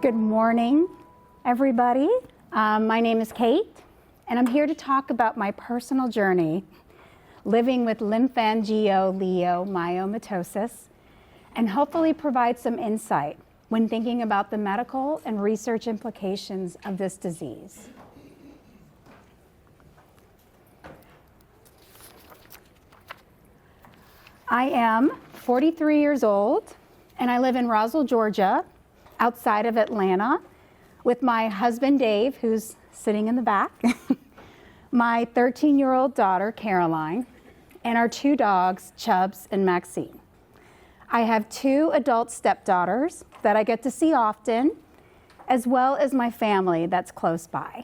Good morning, everybody. My name is Kate, and I'm here to talk about my personal journey living with lymphangioliomyomatosis and hopefully provide some insight when thinking about the medical and research implications of this disease. I am 43 years old, and I live in Roswell, Georgia, outside of Atlanta, with my husband, Dave, who's sitting in the back, my 13-year-old daughter, Caroline, and our two dogs, Chubbs and Maxine. I have two adult stepdaughters that I get to see often, as well as my family that's close by.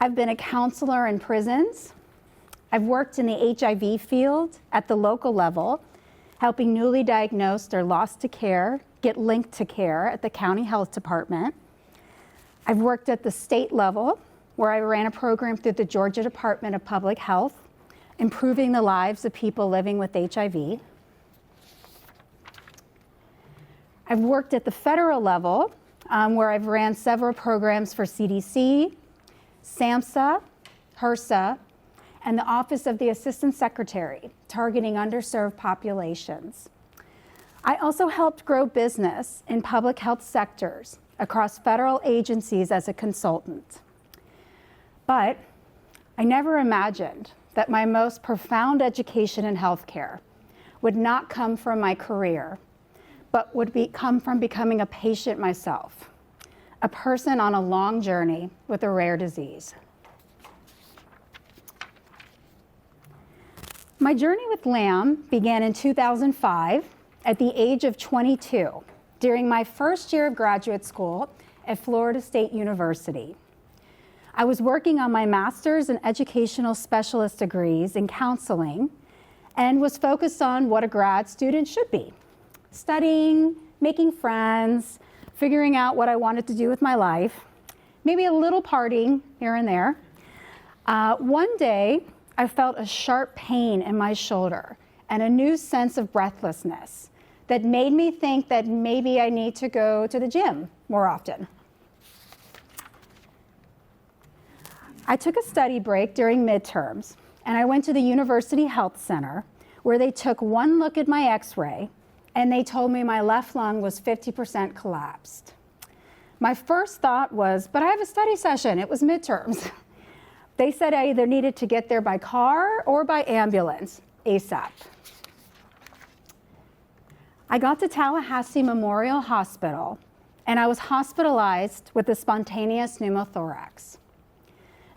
I've been a counselor in prisons. I've worked in the HIV field at the local level, helping newly diagnosed or lost to care get linked to care at the county health department. I've worked at the state level, where I ran a program through the Georgia Department of Public Health, improving the lives of people living with HIV. I've worked at the federal level, where I've ran several programs for CDC, SAMHSA, HRSA, and the Office of the Assistant Secretary, targeting underserved populations. I also helped grow business in public health sectors across federal agencies as a consultant. But I never imagined that my most profound education in healthcare would not come from my career, but would come from becoming a patient myself, a person on a long journey with a rare disease. My journey with LAM began in 2005 at the age of 22 during my first year of graduate school at Florida State University. I was working on my master's and educational specialist degrees in counseling and was focused on what a grad student should be: studying, making friends, figuring out what I wanted to do with my life, maybe a little partying here and there. One day, I felt a sharp pain in my shoulder and a new sense of breathlessness that made me think that maybe I need to go to the gym more often. I took a study break during midterms, and I went to the University Health Center, where they took one look at my x-ray, and they told me my left lung was 50% collapsed. My first thought was, but I have a study session, it was midterms. They said I either needed to get there by car or by ambulance, ASAP. I got to Tallahassee Memorial Hospital, and I was hospitalized with a spontaneous pneumothorax.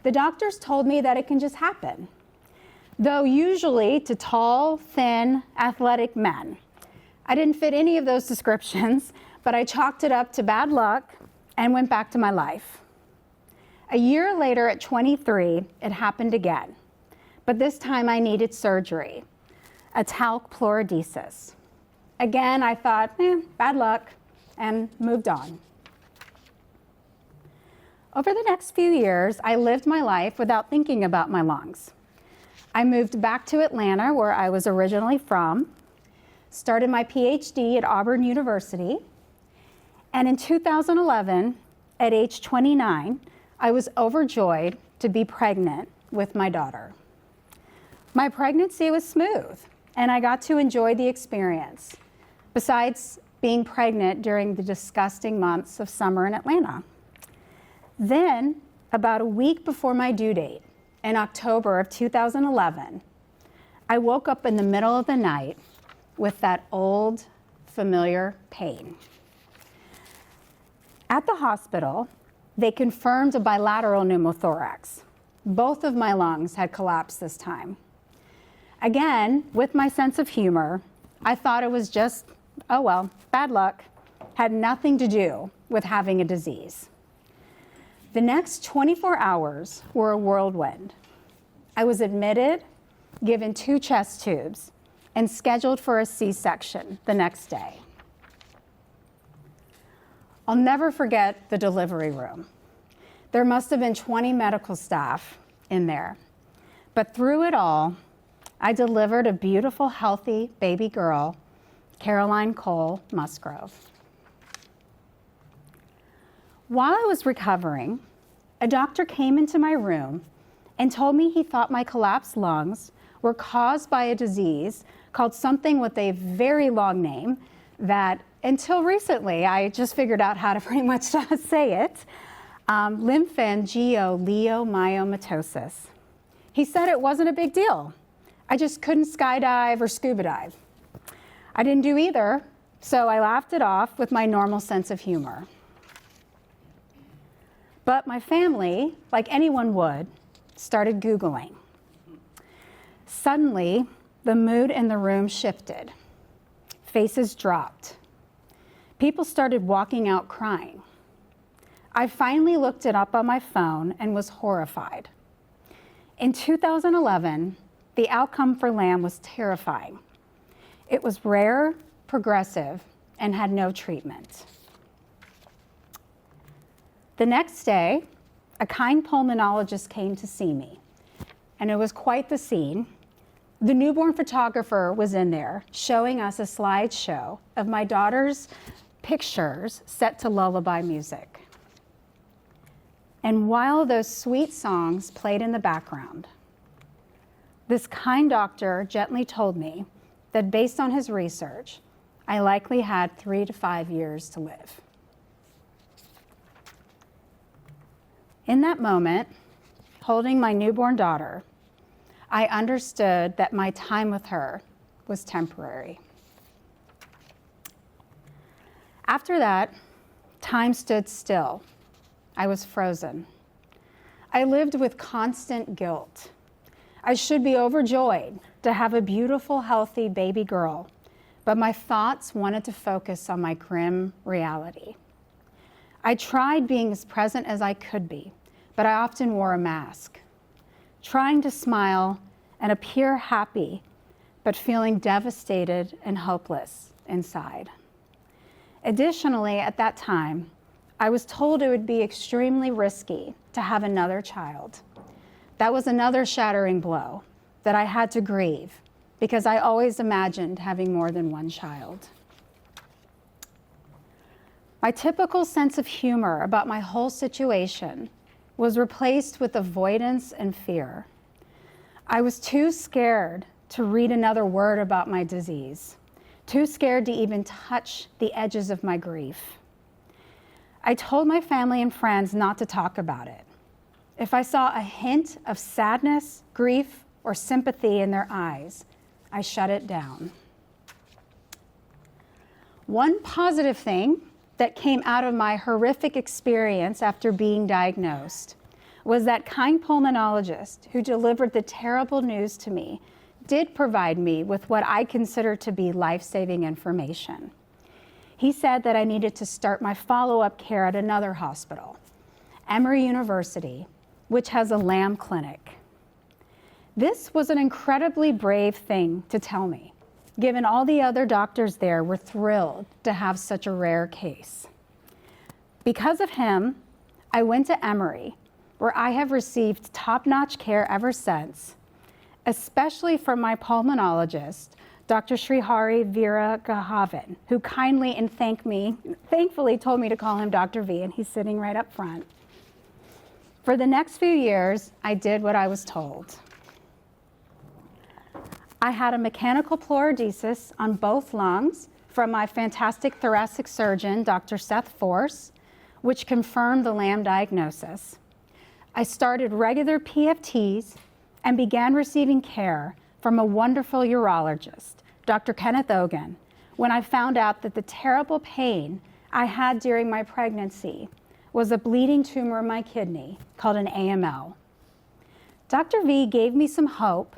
The doctors told me that it can just happen, though usually to tall, thin, athletic men. I didn't fit any of those descriptions, but I chalked it up to bad luck and went back to my life. A year later, at 23, it happened again, but this time I needed surgery, a talc pleurodesis. Again, I thought, bad luck, and moved on. Over the next few years, I lived my life without thinking about my lungs. I moved back to Atlanta, where I was originally from, started my PhD at Auburn University, and in 2011, at age 29, I was overjoyed to be pregnant with my daughter. My pregnancy was smooth, and I got to enjoy the experience, besides being pregnant during the disgusting months of summer in Atlanta. Then, about a week before my due date, in October of 2011, I woke up in the middle of the night with that old, familiar pain. At the hospital, they confirmed a bilateral pneumothorax. Both of my lungs had collapsed this time. Again, with my sense of humor, I thought it was just, oh well, bad luck, had nothing to do with having a disease. The next 24 hours were a whirlwind. I was admitted, given 2 chest tubes, and scheduled for a C-section the next day. I'll never forget the delivery room. There must have been 20 medical staff in there. But through it all, I delivered a beautiful, healthy baby girl, Caroline Cole Musgrove. While I was recovering, a doctor came into my room and told me he thought my collapsed lungs were caused by a disease called something with a very long name that until recently I just figured out how to pretty much say it, lymphangioliomyomatosis. He said it wasn't a big deal. I just couldn't skydive or scuba dive. I didn't do either, so I laughed it off with my normal sense of humor. But my family, like anyone would, started Googling. Suddenly, the mood in the room shifted. Faces dropped. People started walking out crying. I finally looked it up on my phone and was horrified. In 2011, the outcome for LAM was terrifying. It was rare, progressive, and had no treatment. The next day, a kind pulmonologist came to see me, and it was quite the scene. The newborn photographer was in there showing us a slideshow of my daughter's pictures set to lullaby music. And while those sweet songs played in the background, this kind doctor gently told me that based on his research, I likely had 3 to 5 years to live. In that moment, holding my newborn daughter, I understood that my time with her was temporary. After that, time stood still. I was frozen. I lived with constant guilt. I should be overjoyed to have a beautiful, healthy baby girl, but my thoughts wanted to focus on my grim reality. I tried being as present as I could be, but I often wore a mask, trying to smile and appear happy, but feeling devastated and hopeless inside. Additionally, at that time, I was told it would be extremely risky to have another child. That was another shattering blow that I had to grieve because I always imagined having more than one child. My typical sense of humor about my whole situation was replaced with avoidance and fear. I was too scared to read another word about my disease, too scared to even touch the edges of my grief. I told my family and friends not to talk about it. If I saw a hint of sadness, grief, or sympathy in their eyes, I shut it down. One positive thing that came out of my horrific experience after being diagnosed was that kind pulmonologist who delivered the terrible news to me did provide me with what I consider to be life-saving information. He said that I needed to start my follow-up care at another hospital, Emory University, which has a LAM clinic. This was an incredibly brave thing to tell me, given all the other doctors there were thrilled to have such a rare case. Because of him, I went to Emory, where I have received top-notch care ever since, especially from my pulmonologist, Dr. Srihari Veeragahavan, who kindly and thankfully told me to call him Dr. V, and he's sitting right up front. For the next few years, I did what I was told. I had a mechanical pleurodesis on both lungs from my fantastic thoracic surgeon, Dr. Seth Force, which confirmed the LAM diagnosis. I started regular PFTs and began receiving care from a wonderful urologist, Dr. Kenneth Ogan, when I found out that the terrible pain I had during my pregnancy was a bleeding tumor in my kidney called an AML. Dr. V gave me some hope,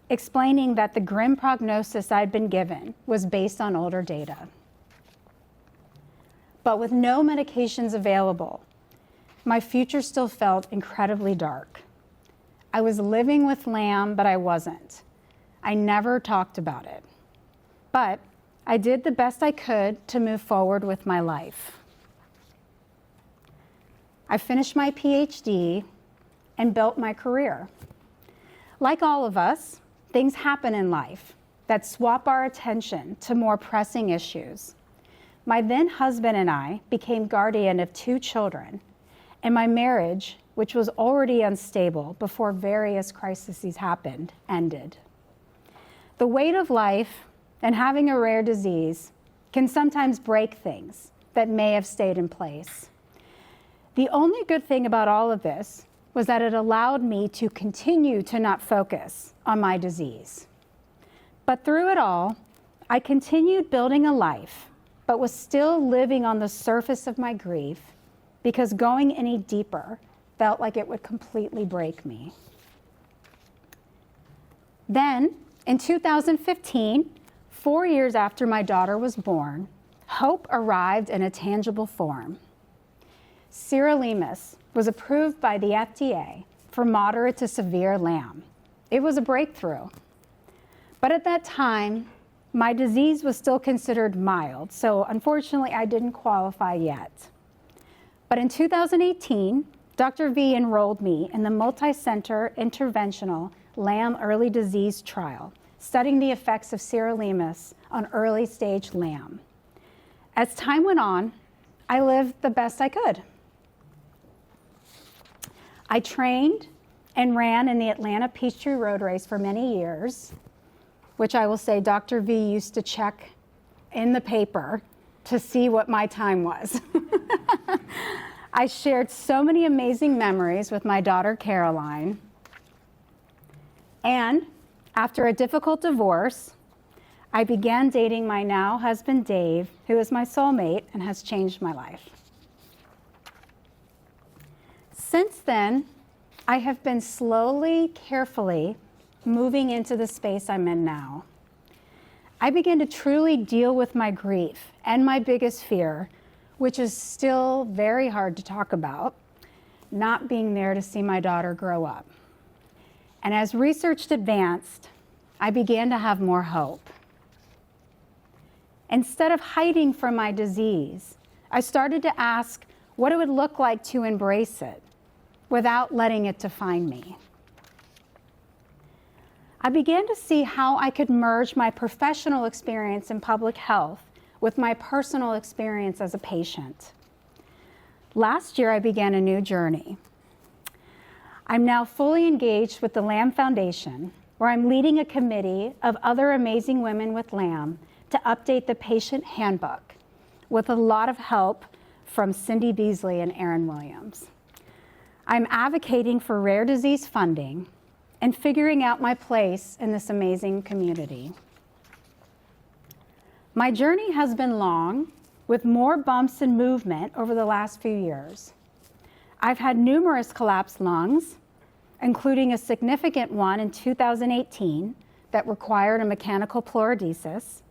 explaining that the grim prognosis I'd been given was based on older data. But with no medications available, my future still felt incredibly dark. I was living with LAM, but I wasn't. I never talked about it. But I did the best I could to move forward with my life. I finished my PhD and built my career. Like all of us, things happen in life, that swap our attention to more pressing issues. My then husband and I became guardian of 2 children, and my marriage, which was already unstable before various crises happened, ended. The weight of life and having a rare disease can sometimes break things that may have stayed in place. The only good thing about all of this was that it allowed me to continue to not focus on my disease. But through it all, I continued building a life, but was still living on the surface of my grief because going any deeper felt like it would completely break me. Then, in 2015, 4 years after my daughter was born, hope arrived in a tangible form. Sirolimus was approved by the FDA for moderate to severe LAM. It was a breakthrough. But at that time, my disease was still considered mild, so unfortunately I didn't qualify yet. But in 2018, Dr. V enrolled me in the multi-center interventional LAM early disease trial, studying the effects of sirolimus on early stage LAM. As time went on, I lived the best I could. I trained and ran in the Atlanta Peachtree Road Race for many years, which I will say Dr. V used to check in the paper to see what my time was. I shared so many amazing memories with my daughter Caroline. And after a difficult divorce, I began dating my now husband Dave, who is my soulmate and has changed my life. Since then, I have been slowly, carefully moving into the space I'm in now. I began to truly deal with my grief and my biggest fear, which is still very hard to talk about, not being there to see my daughter grow up. And as research advanced, I began to have more hope. Instead of hiding from my disease, I started to ask what it would look like to embrace it without letting it define me. I began to see how I could merge my professional experience in public health with my personal experience as a patient. Last year, I began a new journey. I'm now fully engaged with the LAM Foundation, where I'm leading a committee of other amazing women with LAM to update the patient handbook with a lot of help from Cindy Beasley and Erin Williams. I'm advocating for rare disease funding and figuring out my place in this amazing community. My journey has been long, with more bumps and movement over the last few years. I've had numerous collapsed lungs, including a significant one in 2018 that required a mechanical pleurodesis.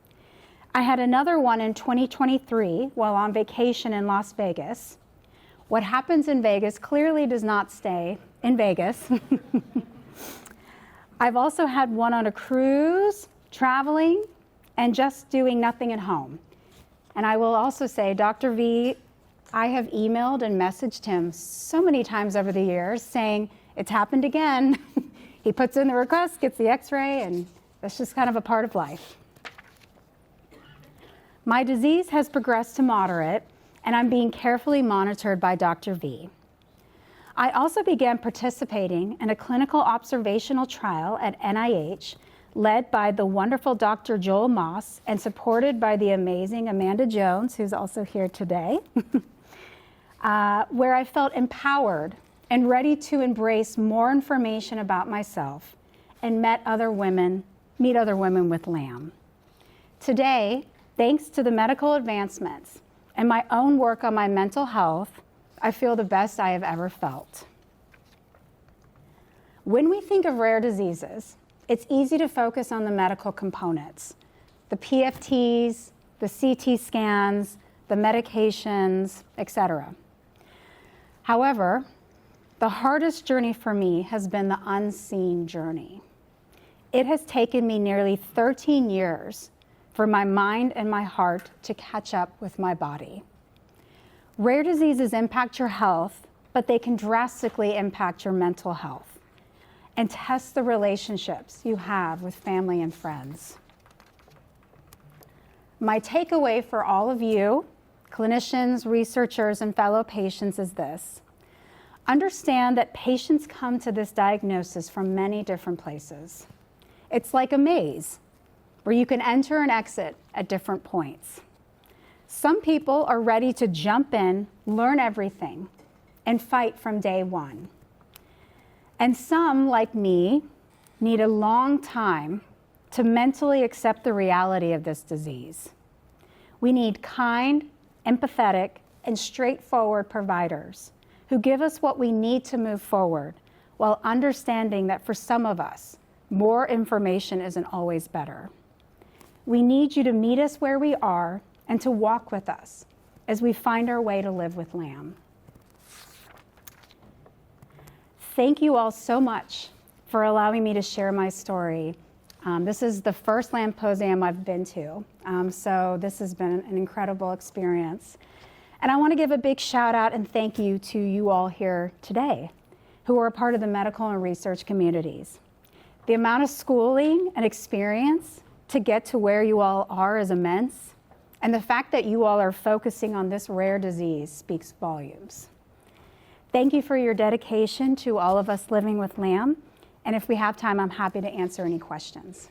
I had another one in 2023 while on vacation in Las Vegas. What happens in Vegas clearly does not stay in Vegas. I've also had one on a cruise, traveling, and just doing nothing at home. And I will also say, Dr. V, I have emailed and messaged him so many times over the years saying, it's happened again. He puts in the request, gets the x-ray, and that's just kind of a part of life. My disease has progressed to moderate, and I'm being carefully monitored by Dr. V. I also began participating in a clinical observational trial at NIH led by the wonderful Dr. Joel Moss and supported by the amazing Amanda Jones, who's also here today, where I felt empowered and ready to embrace more information about myself and meet other women with LAM. Today, thanks to the medical advancements and my own work on my mental health, I feel the best I have ever felt. When we think of rare diseases, it's easy to focus on the medical components, the PFTs, the CT scans, the medications, etc. However, the hardest journey for me has been the unseen journey. It has taken me nearly 13 years for my mind and my heart to catch up with my body. Rare diseases impact your health, but they can drastically impact your mental health and test the relationships you have with family and friends. My takeaway for all of you, clinicians, researchers, and fellow patients is this. Understand that patients come to this diagnosis from many different places. It's like a maze where you can enter and exit at different points. Some people are ready to jump in, learn everything, and fight from day one. And some, like me, need a long time to mentally accept the reality of this disease. We need kind, empathetic, and straightforward providers who give us what we need to move forward, while understanding that for some of us, more information isn't always better. We need you to meet us where we are and to walk with us as we find our way to live with LAM. Thank you all so much for allowing me to share my story. This is the first LAMposium I've been to, so this has been an incredible experience. And I want to give a big shout out and thank you to you all here today who are a part of the medical and research communities. The amount of schooling and experience to get to where you all are is immense, and the fact that you all are focusing on this rare disease speaks volumes. Thank you for your dedication to all of us living with LAM, and if we have time, I'm happy to answer any questions.